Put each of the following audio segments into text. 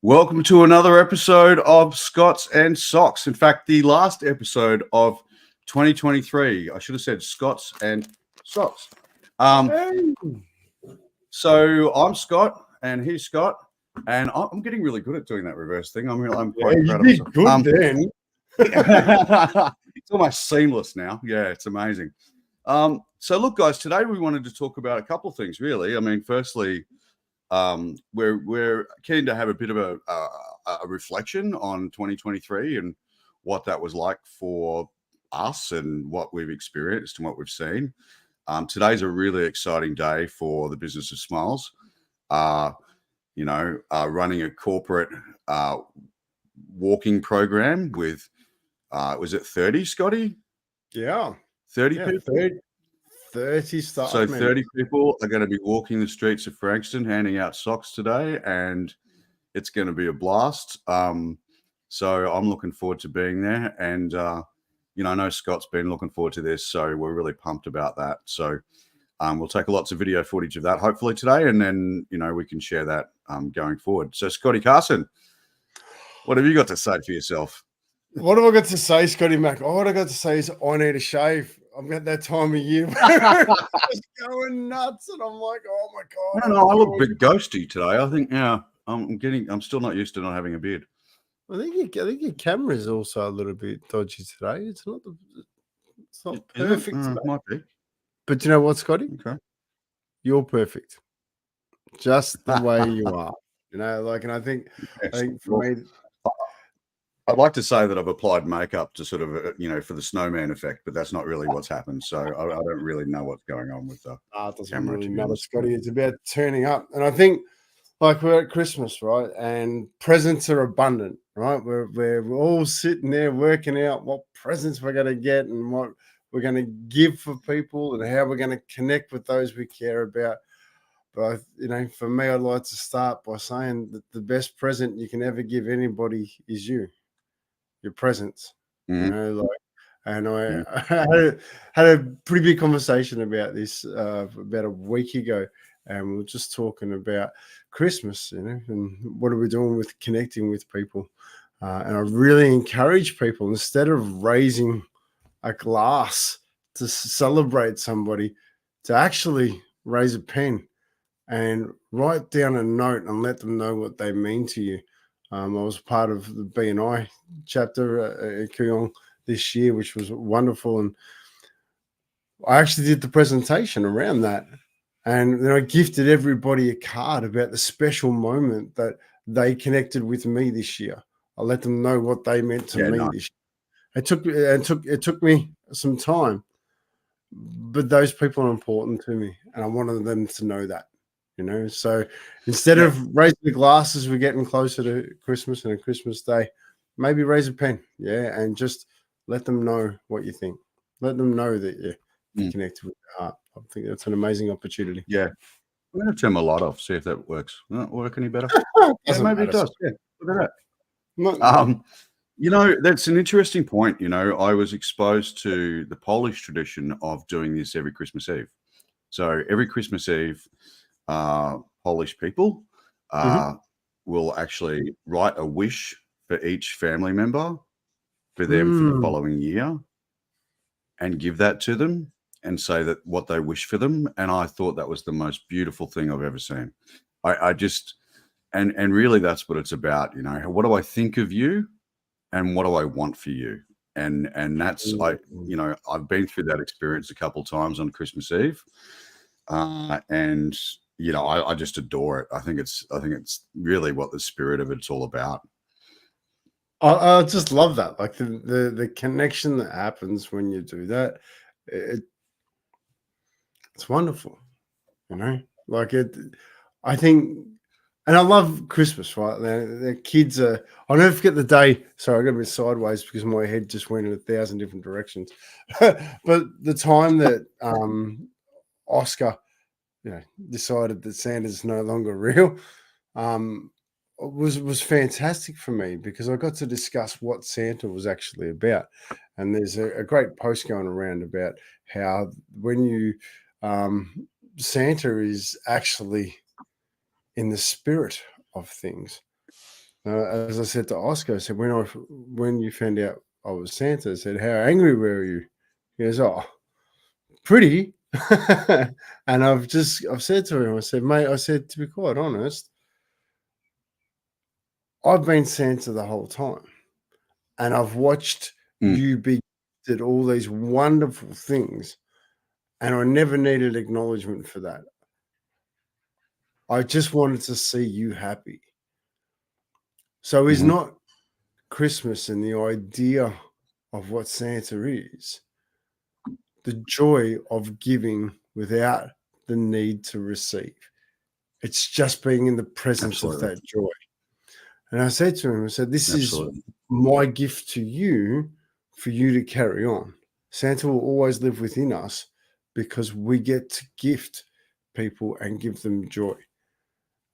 Welcome to another episode of Scots and Socks. In fact, the last episode of 2023. I should have said Scots and Socks. So I'm Scott, and he's Scott, and I'm getting really good at doing that reverse thing. I'm quite proud of myself. Good then. It's almost seamless now. Yeah, it's amazing. So look, guys, today we wanted to talk about a couple of things, really. I mean, firstly, we're keen to have a bit of a reflection on 2023 and what that was like for us and what we've experienced and what we've seen. Today's a really exciting day for the business of Smiles. Running a corporate walking program with, was it 30, Scotty? Yeah. 30 people? 30 staff. So 30 people are going to be walking the streets of Frankston, handing out socks today, and it's going to be a blast. So I'm looking forward to being there, and I know Scott's been looking forward to this, so we're really pumped about that. So we'll take lots of video footage of that hopefully today, and then we can share that going forward. So Scotty Carson, what have you got to say for yourself? What have I got to say, Scotty Mac? What I got to say is I need a shave. I'm at that time of year where it's just going nuts, and I'm like, oh my god. No, I look a bit ghosty today. I think, I'm still not used to not having a beard. I think your camera is also a little bit dodgy today. It's not perfect today. Might be. But you know what, Scotty? Okay. You're perfect, just the way you are. And I think for me, I'd like to say that I've applied makeup to sort of, for the snowman effect, but that's not really what's happened. So I don't really know what's going on with the it doesn't camera. really matter, Scotty. It's about turning up. And I think, like, we're at Christmas, right? And presents are abundant, right? We're all sitting there working out what presents we're going to get and what we're going to give for people and how we're going to connect with those we care about. But, for me, I'd like to start by saying that the best present you can ever give anybody is you. Your presence, Mm-hmm. and I had a pretty big conversation about this about a week ago, and we were just talking about Christmas, and what are we doing with connecting with people, and I really encourage people, instead of raising a glass to celebrate somebody, to actually raise a pen and write down a note and let them know what they mean to you. I was part of the B&I chapter at Kooyong this year, which was wonderful. And I actually did the presentation around that. And then I gifted everybody a card about the special moment that they connected with me this year. I let them know what they meant to me this year. It took me some time, but those people are important to me, and I wanted them to know that. So instead of raising the glasses, we're getting closer to Christmas and a Christmas day, maybe raise a pen, and just let them know what you think. Let them know that you're connected with your heart. I think that's an amazing opportunity. Yeah. I'm going to turn my light off, see if that works. Will it work any better? Maybe it does. Yeah, look at that. That's an interesting point. I was exposed to the Polish tradition of doing this every Christmas Eve. So every Christmas Eve, Polish people will actually write a wish for each family member for them for the following year and give that to them and say that what they wish for them. And I thought that was the most beautiful thing I've ever seen. I just and really that's what it's about. What do I think of you and what do I want for you? And that's I've been through that experience a couple of times on Christmas Eve. And I just adore it. I think it's really what the spirit of it's all about. I just love that, like the connection that happens when you do that. It's wonderful, I think, and I love Christmas, right? The kids are. I'll never forget the day. Sorry, I got a bit sideways because my head just went in 1,000 different directions. But the time that Oscar, decided that Santa's no longer real, was fantastic for me, because I got to discuss what Santa was actually about. And there's a great post going around about how when you Santa is actually in the spirit of things. as I said to Oscar, I said, when you found out I was Santa, I said, how angry were you? He goes, oh, pretty. And I've said to him, I said, mate, I said, to be quite honest, I've been Santa the whole time, and I've watched you be did all these wonderful things, and I never needed acknowledgement for that. I just wanted to see you happy. So is not Christmas and the idea of what Santa is the joy of giving without the need to receive. It's just being in the presence of that joy. And I said to him, I said, this is my gift to you for you to carry on. Santa will always live within us because we get to gift people and give them joy.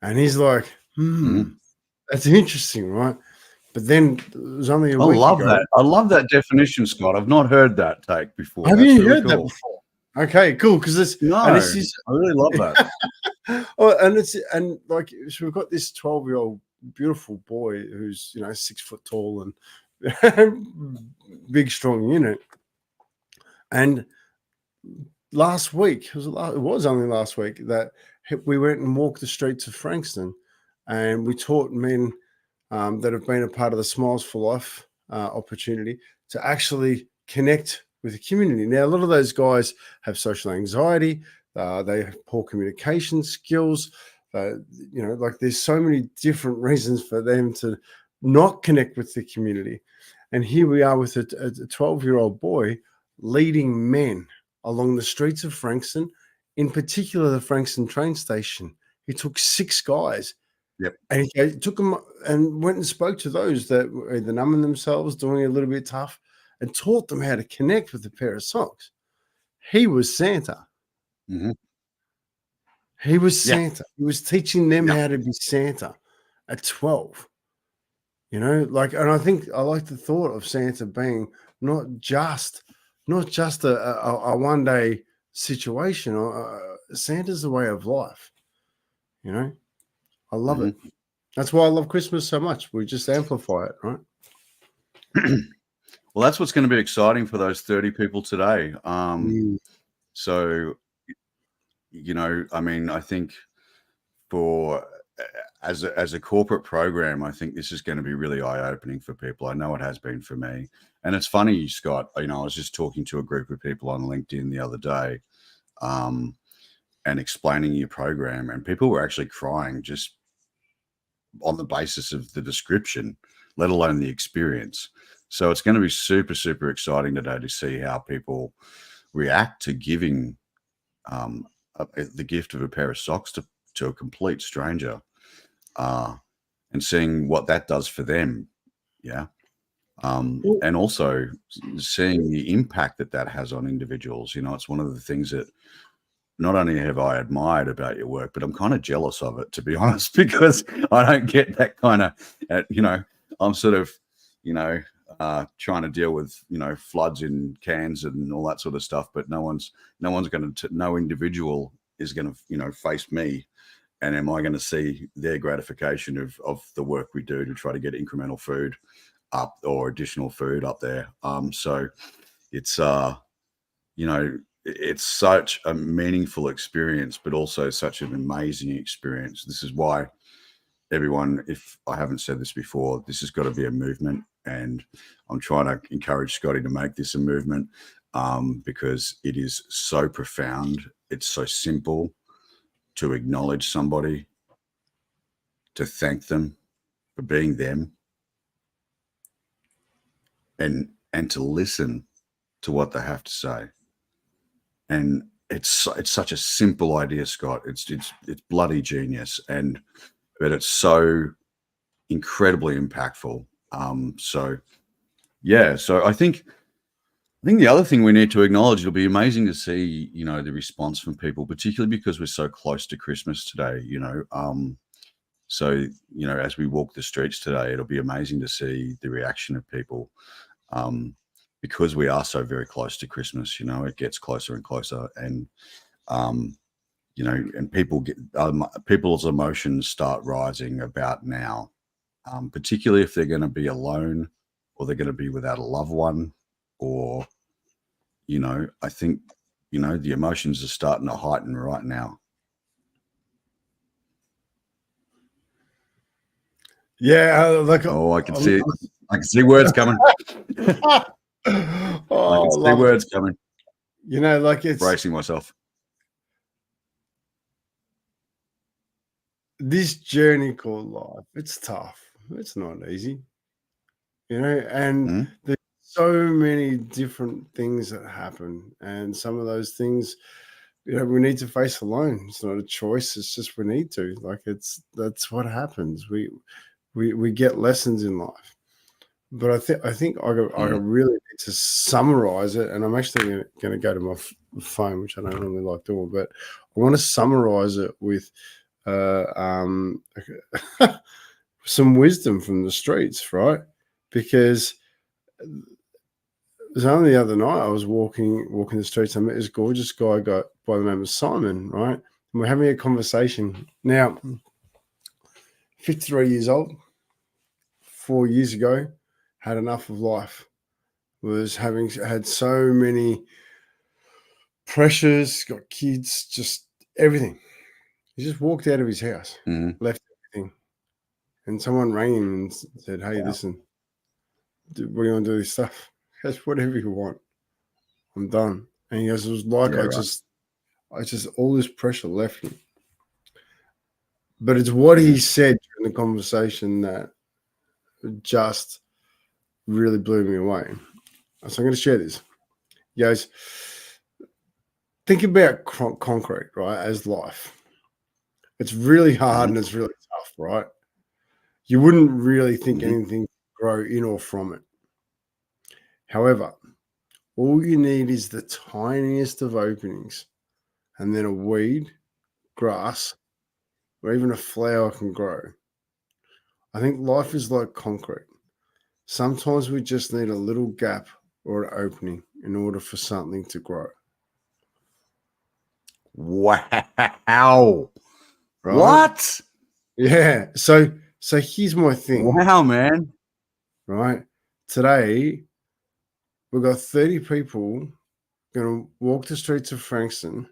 And he's like, that's interesting, right? But then it was only a week ago. That. I love that definition, Scott. I've not heard that take before. Have you heard that before? Okay, cool. Because I really love that. So we've got this 12-year-old beautiful boy who's 6 foot tall and big, strong unit. And last week, it was only last week that we went and walked the streets of Frankston, and we taught men that have been a part of the Smiles for Life opportunity to actually connect with the community. Now, a lot of those guys have social anxiety. They have poor communication skills. There's so many different reasons for them to not connect with the community. And here we are with a 12-year-old boy leading men along the streets of Frankston, in particular the Frankston train station. He took 6 guys. Yep. And he took them and went and spoke to those that were either numbing themselves, doing it a little bit tough, and taught them how to connect with a pair of socks. He was Santa. He was Santa. He was teaching them how to be Santa at 12. And I think I like the thought of Santa being not just a one-day situation. Santa's the way of life. I love it. That's why I love Christmas so much. We just amplify it, right? Well, that's what's going to be exciting for those 30 people today. So, I think as a corporate program, I think this is going to be really eye-opening for people. I know it has been for me. And it's funny, Scott, I was just talking to a group of people on LinkedIn the other day and explaining your program, and people were actually crying just on the basis of the description, let alone the experience. So it's going to be super, super exciting today to see how people react to giving the gift of a pair of socks to a complete stranger, and seeing what that does for them. Yeah. And also seeing the impact that has on individuals. It's one of the things that not only have I admired about your work, but I'm kind of jealous of it, to be honest, because I don't get that kind of, I'm sort of, trying to deal with, floods in Cairns and all that sort of stuff. But no individual is going to, face me. And am I going to see their gratification of the work we do to try to get incremental food up or additional food up there? So it's, it's such a meaningful experience, but also such an amazing experience. This is why everyone, if I haven't said this before, this has got to be a movement. And I'm trying to encourage Scotty to make this a movement because it is so profound. It's so simple to acknowledge somebody, to thank them for being them, and to listen to what they have to say. And it's such a simple idea, Scott. It's bloody genius, but it's so incredibly impactful. So I think the other thing we need to acknowledge, it'll be amazing to see, the response from people, particularly because we're so close to Christmas today, So, as we walk the streets today, it'll be amazing to see the reaction of people. Because we are so very close to Christmas, it gets closer and closer, and and people's emotions start rising about now, particularly if they're going to be alone or they're going to be without a loved one, or, I think, the emotions are starting to heighten right now. Yeah, I can see it. I can see words coming. I can see words coming. It's bracing myself. This journey called life. It's tough. It's not easy, and there's so many different things that happen, and some of those things, we need to face alone. It's not a choice. It's just we need to. That's what happens. We get lessons in life. But I think I really need to summarize it, and I'm actually going to go to my phone, which I don't really like doing, but I want to summarize it with some wisdom from the streets, right? Because it was only the other night I was walking the streets. I met this gorgeous guy by the name of Simon, right? And we're having a conversation. Now, 53 years old, 4 years ago, had enough of life. Had so many pressures, got kids, just everything. He just walked out of his house, left everything. And someone rang him and said, "Hey, listen, what do you want to do with this stuff?" He goes, "Whatever you want. I'm done." And he goes, "It was like I just all this pressure left me." But it's what he said during the conversation that just really blew me away. So I'm going to share this. He goes, think about concrete, right, as life. It's really hard and it's really tough, right? You wouldn't really think anything grow in or from it. However, all you need is the tiniest of openings, and then a weed, grass, or even a flower can grow. I think life is like concrete. Sometimes we just need a little gap or an opening in order for something to grow. Wow. Right? What? Yeah. So here's my thing. Wow, man. Right? Today, we've got 30 people going to walk the streets of Frankston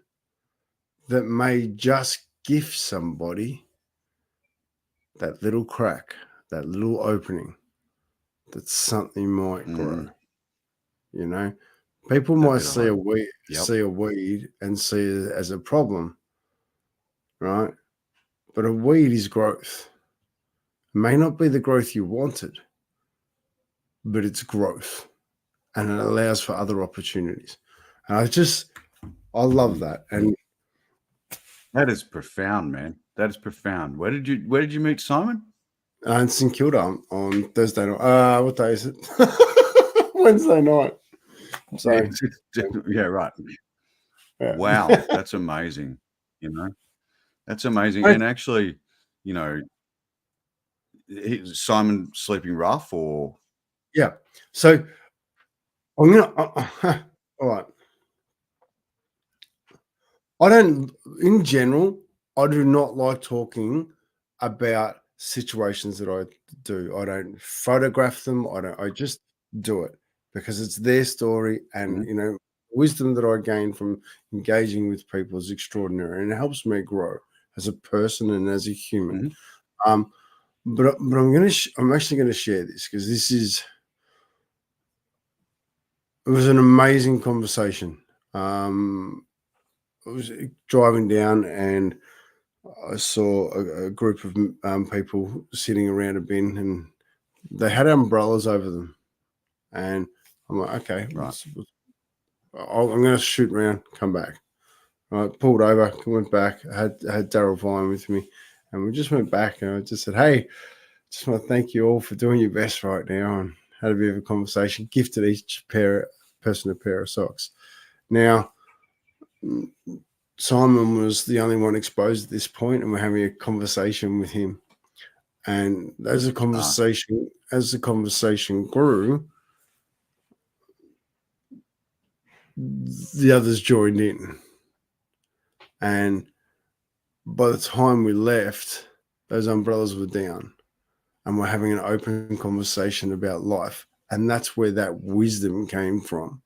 that may just gift somebody that little crack, that little opening, that something might grow. People might see a weed and see it as a problem, right? But a weed is growth. It may not be the growth you wanted, but it's growth, and it allows for other opportunities. And I love that. And that is profound, man. That is profound. Where did you meet Simon? In St Kilda on Thursday night. What day is it? Wednesday night. Sorry. Yeah, right. Yeah. Wow, that's amazing. That's amazing. And actually, Simon sleeping rough, or yeah. So I'm gonna. All right. In general, I do not like talking about situations that I do. I don't photograph them. I just do it because it's their story, and wisdom that I gain from engaging with people is extraordinary, and it helps me grow as a person and as a human. But I'm actually gonna share this because it was an amazing conversation. I was driving down and I saw a group of people sitting around a bin, and they had umbrellas over them. And I'm like, okay, right. I'm going to shoot around, come back. I pulled over, went back. I had Daryl Vine with me, and we just went back, and I just said, "Hey, just want to thank you all for doing your best right now," and had a bit of a conversation. Gifted each person a pair of socks. Now, Simon was the only one exposed at this point, and we're having a conversation with him. And as the conversation grew, the others joined in. And by the time we left, those umbrellas were down. and we're having an open conversation about life. And that's where that wisdom came from.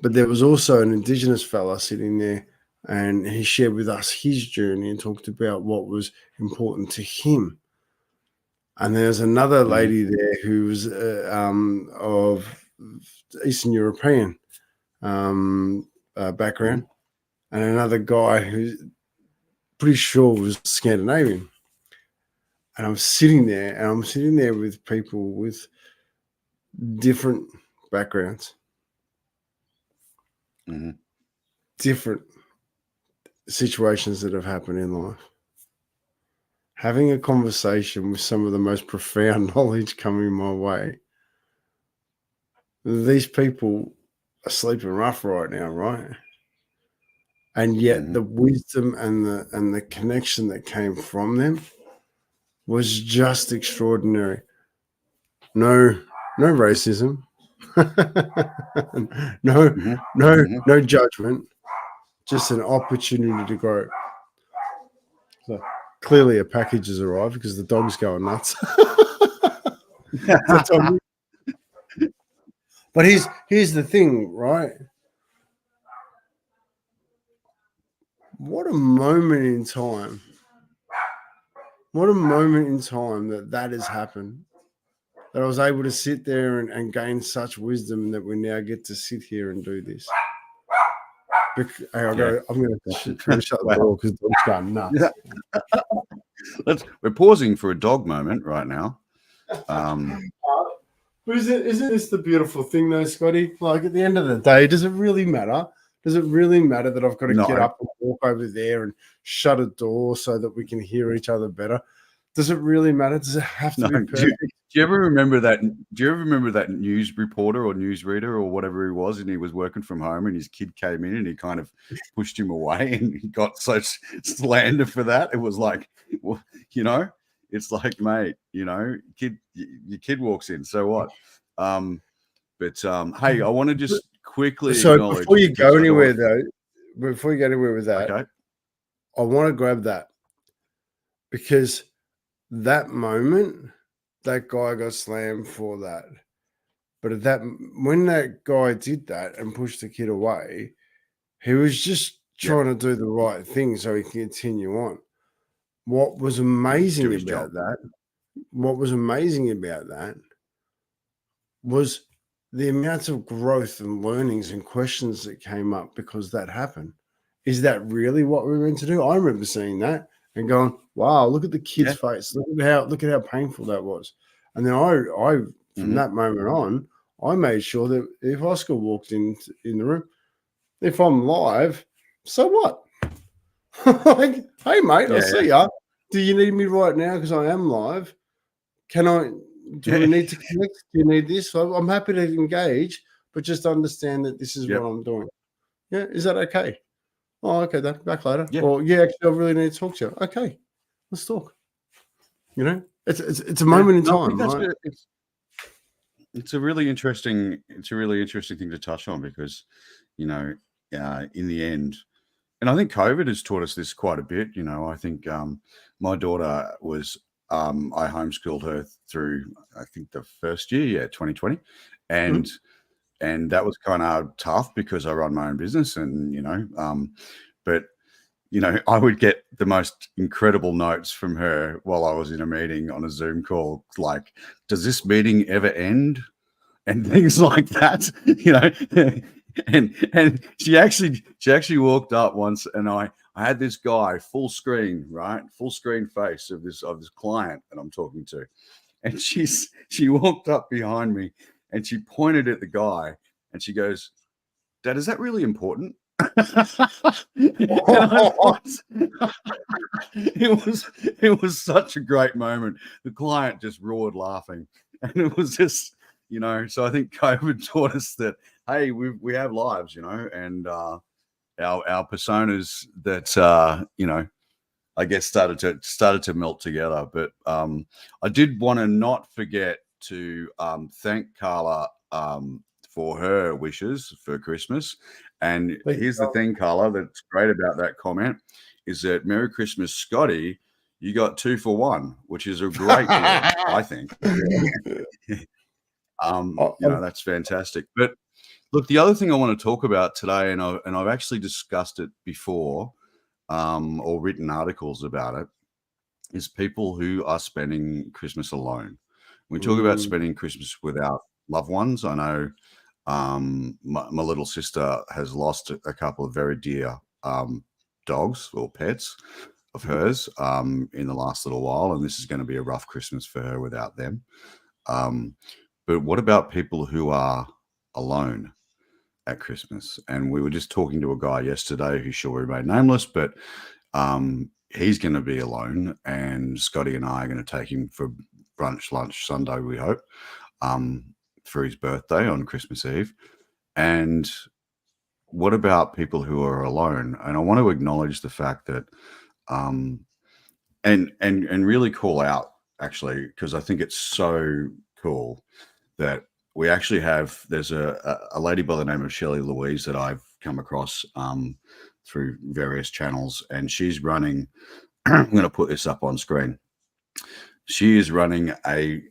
But there was also an Indigenous fella sitting there, and he shared with us his journey and talked about what was important to him. And there's another lady there who was of Eastern European background, and another guy who's pretty sure was Scandinavian. And I'm sitting there with people with different backgrounds, different situations that have happened in life. Having a conversation with some of the most profound knowledge coming my way. These people are sleeping rough right now, right? And yet the wisdom and the connection that came from them was just extraordinary. No racism, no judgment, just an opportunity to grow. So clearly a package has arrived because the dog's going nuts. But here's the thing, right? What a moment in time. What a moment in time that has happened. That I was able to sit there and gain such wisdom that we now get to sit here and do this. I'm going to shut the door because the dog's going nuts. Yeah. We're pausing for a dog moment right now. But isn't this the beautiful thing though, Scotty? Like at the end of the day, does it really matter? Does it really matter that I've got to get up and walk over there and shut a door so that we can hear each other better? Does it really matter? Does it have to be perfect? Do you ever remember that? Do you ever remember that news reporter or newsreader or whatever he was, and he was working from home, and his kid came in and he kind of pushed him away, and he got so slander for that? It was like, well, it's like, mate, your kid walks in, so what? Hey, I want to just quickly. So before you go anywhere, with that, okay. I want to grab that because that moment. That guy got slammed for that. But when that guy did that and pushed the kid away, he was just trying to do the right thing so he can continue on. What was amazing about that was the amounts of growth and learnings and questions that came up because that happened. Is that really what we were meant to do? I remember seeing that and going, wow, look at the kid's face. Look at how painful that was. And then I from that moment on, I made sure that if Oscar walked in the room, if I'm live, so what? Like, hey mate, I see ya. Do you need me right now because I am live? Do we need to connect? Do you need this? So I'm happy to engage, but just understand that this is what I'm doing. Yeah, is that okay? Oh, okay, then back later. Yeah. Or actually, I really need to talk to you. Okay, let's talk. It's a moment in time, right? It's a really interesting thing to touch on because, in the end, and I think COVID has taught us this quite a bit. I think my daughter was I homeschooled her through I think the first year, 2020, and. And that was kind of tough because I run my own business and, but, I would get the most incredible notes from her while I was in a meeting on a Zoom call, like, does this meeting ever end? And things like that, and she actually walked up once and I had this guy full screen face of this client that I'm talking to. And she walked up behind me and she pointed at the guy and she goes, Dad, is that really important? It was such a great moment. The client just roared laughing. And it was just, so I think COVID taught us that, hey, we have lives, and our personas that, I guess started to melt together. But I did want to not forget to thank Carla for her wishes for Christmas. And here's the thing, Carla, that's great about that comment is that Merry Christmas, Scotty. you got 2 for 1, which is a great deal, I think. That's fantastic. But look, the other thing I want to talk about today, and I've actually discussed it before, or written articles about it, is people who are spending Christmas alone. When we talk about spending Christmas without loved ones, I know my little sister has lost a couple of very dear dogs or pets of hers in the last little while, and this is going to be a rough Christmas for her without them. But what about people who are alone at Christmas? And we were just talking to a guy yesterday who shall remain nameless, but he's going to be alone, and Scotty and I are going to take him for brunch, lunch Sunday, we hope, for his birthday on Christmas Eve. And what about people who are alone? And I want to acknowledge the fact that and really call out, actually, because I think it's so cool that we actually have, there's a lady by the name of Shelley Louise that I've come across through various channels, and she's running, I'm going to put this up on screen. She is running a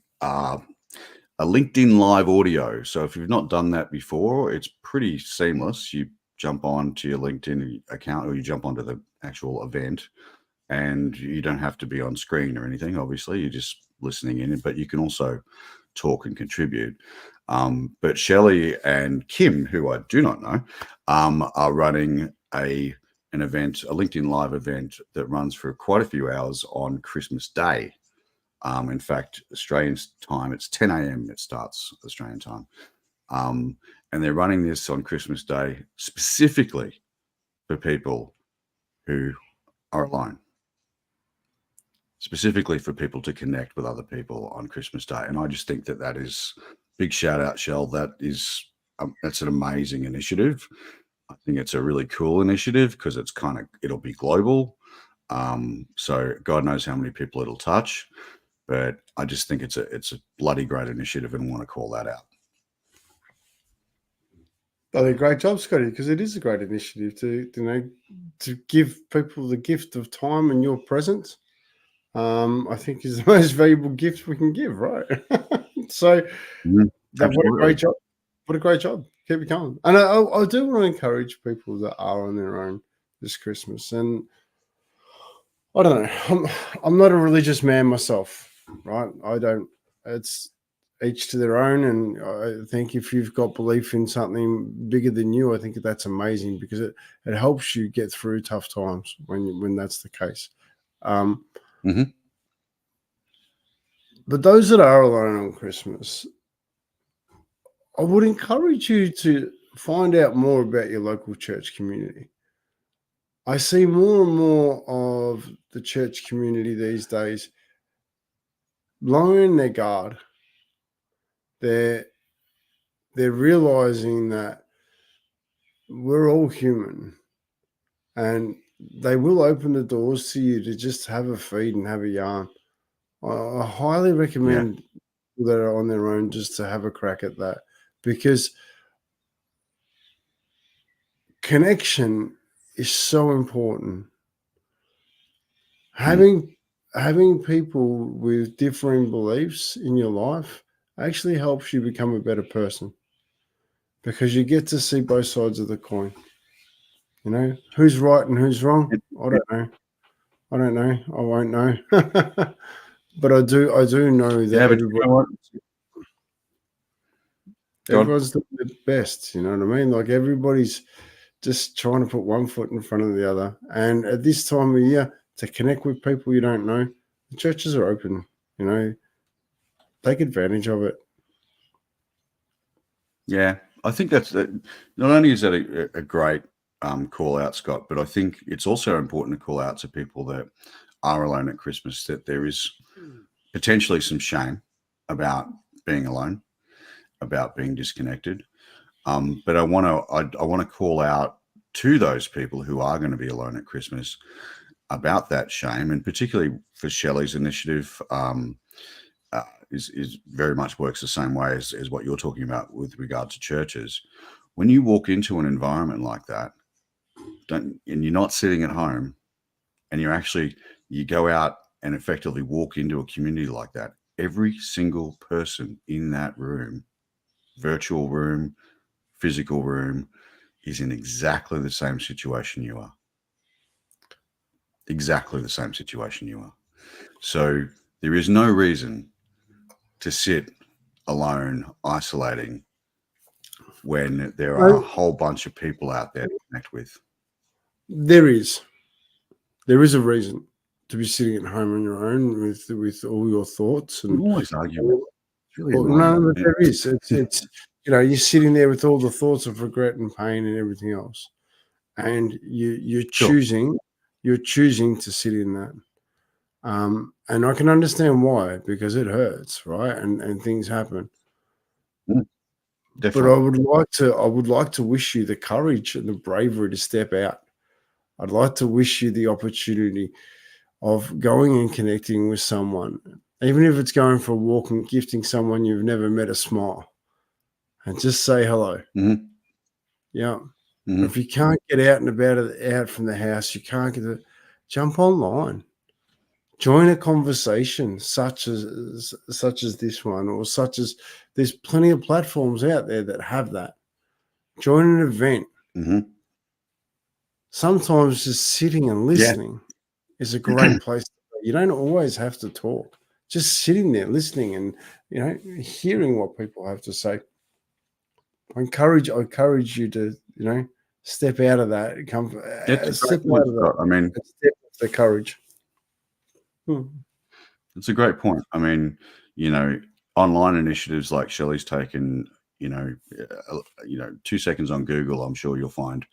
LinkedIn live audio. So if you've not done that before, it's pretty seamless. You jump on to your LinkedIn account, or you jump onto the actual event, and you don't have to be on screen or anything. Obviously, you're just listening in, but you can also talk and contribute. But Shelley and Kim, who I do not know, are running an event, a LinkedIn live event that runs for quite a few hours on Christmas Day. In fact, Australian time, it's 10 a.m. it starts, Australian time. And they're running this on Christmas Day specifically for people who are alone, specifically for people to connect with other people on Christmas Day. And I just think that that is big shout out, Shell. That's an amazing initiative. I think it's a really cool initiative because it's it'll be global. So God knows how many people it'll touch, but I just think it's a bloody great initiative and want to call that out. I think great job, Scotty, because it is a great initiative to give people the gift of time and your presence. I think is the most valuable gift we can give, right? So what a great job. What a great job. Keep it going. And I do want to encourage people that are on their own this Christmas. And I don't know, I'm not a religious man myself, right? It's each to their own. And I think if you've got belief in something bigger than you, I think that's amazing, because it helps you get through tough times when that's the case. But those that are alone on Christmas, I would encourage you to find out more about your local church community. I see more and more of the church community these days lowering their guard. They're realizing that we're all human, and they will open the doors to you to just have a feed and have a yarn. I highly recommend people that are on their own just to have a crack at that, because connection is so important. Having people with differing beliefs in your life actually helps you become a better person, because you get to see both sides of the coin. You know, who's right and who's wrong? I don't know. I won't know. But I do know that everyone's doing their best. You know what I mean? Like, everybody's just trying to put one foot in front of the other. And at this time of year, to connect with people you don't know, the churches are open. You know, take advantage of it. Yeah, I think that's not only is that a great call out, Scott, but I think it's also important to call out to people that are alone at Christmas that there is potentially some shame about being alone, about being disconnected. But I want to call out to those people who are going to be alone at Christmas about that shame, and particularly for Shelley's initiative. Is very much works the same way as what you're talking about with regard to churches. When you walk into an environment like that, and you're not sitting at home, and you go out and effectively walk into a community like that, every single person in that room, virtual room, physical room, is in exactly the same situation you are. Exactly the same situation you are. So there is no reason to sit alone, isolating, when there are a whole bunch of people out there to connect with. There is a reason to be sitting at home on your own with all your thoughts and We always argue. It's really no, but there is. It's you're sitting there with all the thoughts of regret and pain and everything else, and you're choosing to sit in that. And I can understand why, because it hurts, right? And things happen. Definitely. But I would like to wish you the courage and the bravery to step out. I'd like to wish you the opportunity of going and connecting with someone, even if it's going for a walk and gifting someone you've never met a smile, and just say hello. Mm-hmm. Yeah. Mm-hmm. If you can't get out and about out from the house, you can't jump online. Join a conversation such as this one, or such as there's plenty of platforms out there that have that. Join an event. Mm-hmm. Sometimes just sitting and listening is a great place to be. You don't always have to talk. Just sitting there listening and hearing what people have to say. I encourage you to step out of that. Step out of that. I mean, step of the courage. It's a great point. I mean, online initiatives like Shelley's taken, 2 seconds on Google, I'm sure you'll find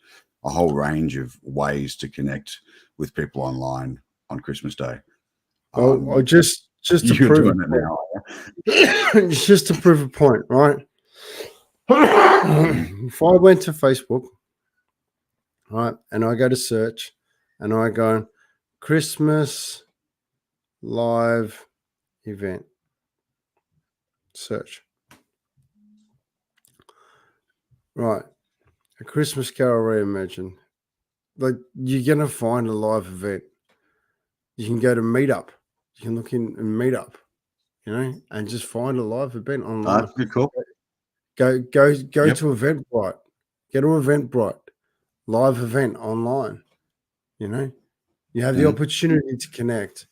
a whole range of ways to connect with people online on Christmas Day. I just to prove it now. Just to prove a point, right? If I went to Facebook, right, and I go to search, and I go Christmas live event, search, right, a Christmas Carol reimagined. Like, you're gonna find a live event. You can go to Meetup. You can look in Meetup, and just find a live event online. That's good call. Go to Eventbrite. Go to Eventbrite. Live event online. You have the opportunity to connect.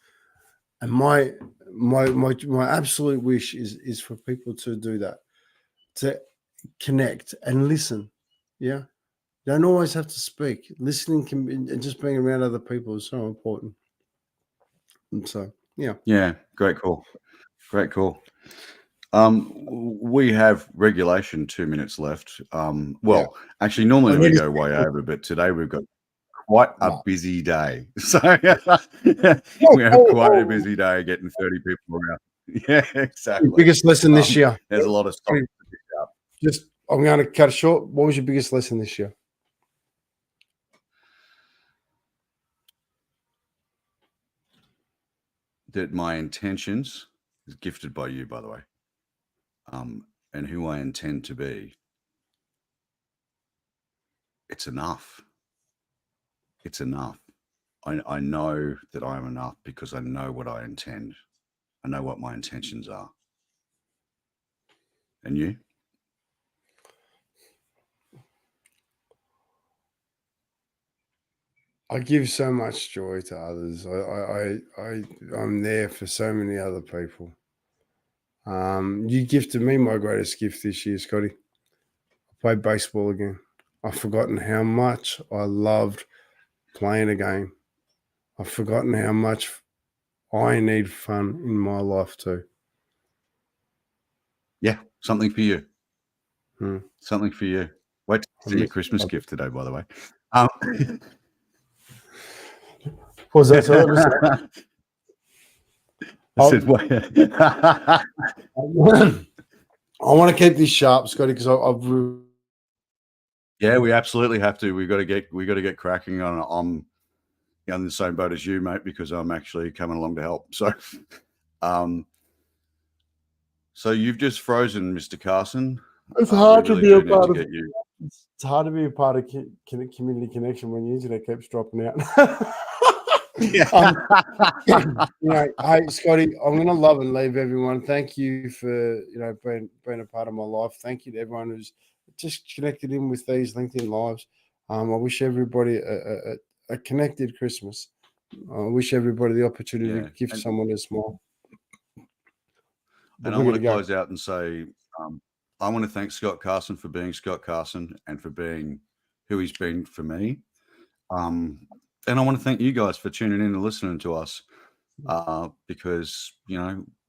And my absolute wish is for people to do that, to connect and listen. Yeah. You don't always have to speak. Listening and just being around other people is so important. And so, yeah. Yeah, great call. Great call. We have regulation 2 minutes left. Actually, normally we go way over, but today we've got quite a busy day. So we have quite a busy day getting 30 people around. Yeah, exactly. Your biggest lesson this year? There's a lot of stuff to pick up. I'm going to cut it short. What was your biggest lesson this year? That my intentions is gifted by you, by the way, and who I intend to be. It's enough. It's enough. I know that I am enough because I know what I intend. I know what my intentions are. And you? I give so much joy to others. I'm there for so many other people. You gifted me my greatest gift this year, Scotty. I played baseball again. I've forgotten how much I loved playing a game. I've forgotten how much I need fun in my life too. Yeah, something for you. Something for you. Wait to see your Christmas gift today, by the way. Was that so? I said, wait. I want to keep this sharp, Scotty, because I've. Yeah, we absolutely have to. We got to get cracking on. I'm on the same boat as you, mate, because I'm actually coming along to help. So, so you've just frozen, Mr. Carson. It's hard to be a part of. It's hard to be a part of community connection when the internet keeps dropping out. Hey, Scotty, I'm going to love and leave everyone. Thank you for being a part of my life. Thank you to everyone who's just connected in with these LinkedIn lives. I wish everybody a connected Christmas. I wish everybody the opportunity to give someone a smile. And I want to close out and say, I want to thank Scott Carson for being Scott Carson and for being who he's been for me. And I want to thank you guys for tuning in and listening to us, because,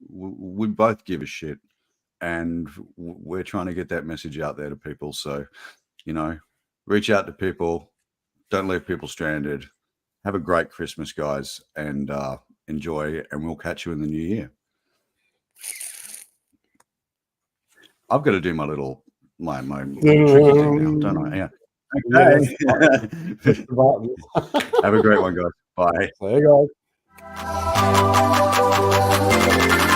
we both give a shit and we're trying to get that message out there to people. So, reach out to people. Don't leave people stranded. Have a great Christmas, guys, and enjoy, and we'll catch you in the new year. I've got to do my tricky thing now, don't I? Yeah. Okay. Have a great one, guys. Bye. There you go.